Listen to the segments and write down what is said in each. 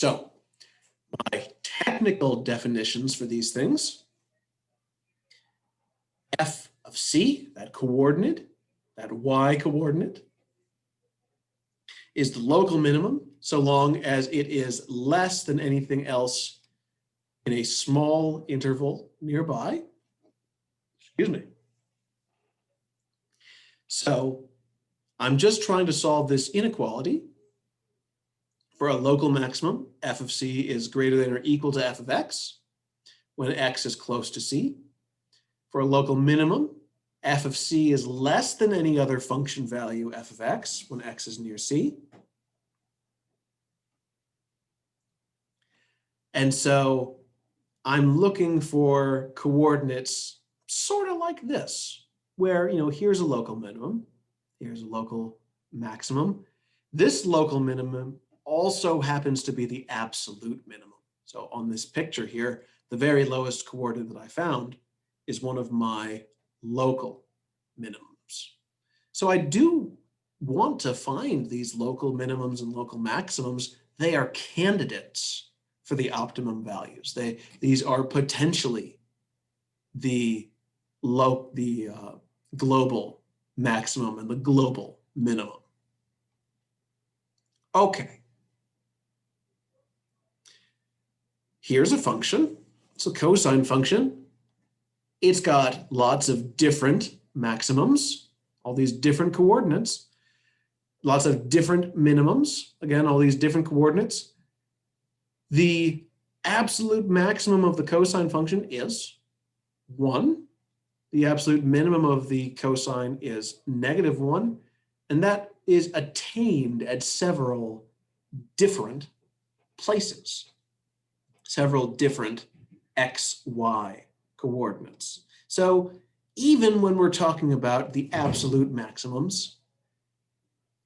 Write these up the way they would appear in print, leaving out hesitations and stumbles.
So my technical definitions for these things, f of c, that coordinate, that y coordinate, is the local minimum so long as it is less than anything else in a small interval nearby. Excuse me. So I'm just trying to solve this inequality. For a local maximum, f of c is greater than or equal to f of x when x is close to c. For a local minimum, f of c is less than any other function value f of x when x is near c. And so I'm looking for coordinates sort of like this, where, here's a local minimum, here's a local maximum. This local minimum also happens to be the absolute minimum. So on this picture here, the very lowest coordinate that I found is one of my local minimums. So I do want to find these local minimums and local maximums. They are candidates for the optimum values. These are potentially the global maximum and the global minimum. Okay. Here's a function. It's a cosine function. It's got lots of different maximums, all these different coordinates, lots of different minimums, again, all these different coordinates. The absolute maximum of the cosine function is 1. The absolute minimum of the cosine is -1, and that is attained at several different places, several different x, y coordinates. So even when we're talking about the absolute maximums,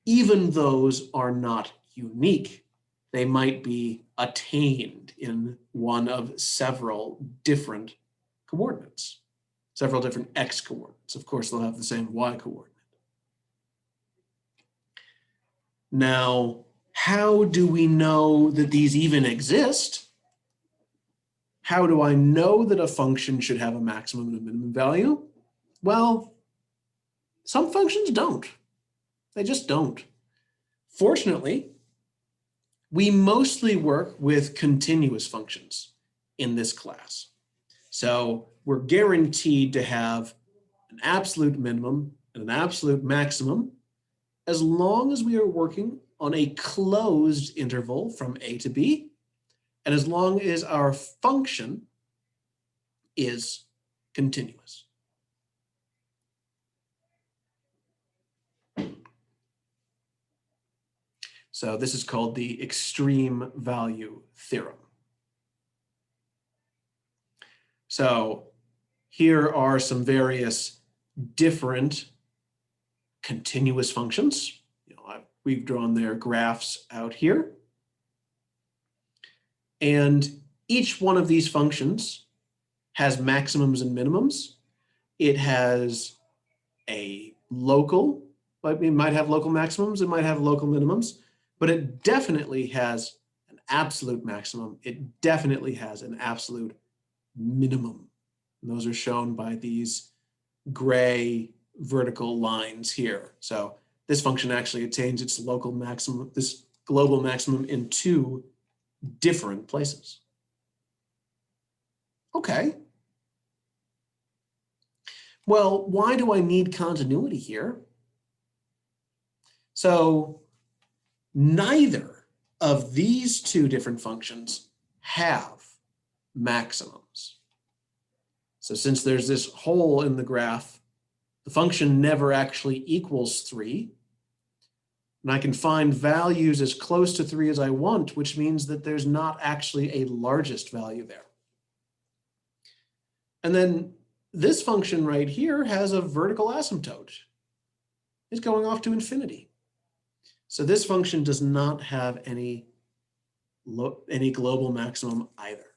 even those are not unique. They might be attained in one of several different coordinates, several different x coordinates. Of course, they'll have the same y coordinate. Now, how do we know that these even exist? How do I know that a function should have a maximum and a minimum value? Well, some functions don't. They just don't. Fortunately, we mostly work with continuous functions in this class. So we're guaranteed to have an absolute minimum and an absolute maximum as long as we are working on a closed interval from a to b, and as long as our function is continuous. So this is called the extreme value theorem. So here are some various different continuous functions. We've drawn their graphs out here. And each one of these functions has maximums and minimums. It has a local, but it might have local maximums, it might have local minimums, but it definitely has an absolute maximum. It definitely has an absolute minimum. And those are shown by these gray vertical lines here. So this function actually attains its local maximum, this global maximum, in 2 different places. Okay. Well, why do I need continuity here? So neither of these 2 different functions have maximums. So since there's this hole in the graph, the function never actually equals 3. And I can find values as close to 3 as I want, which means that there's not actually a largest value there. And then this function right here has a vertical asymptote. It's going off to infinity. So this function does not have any global maximum either.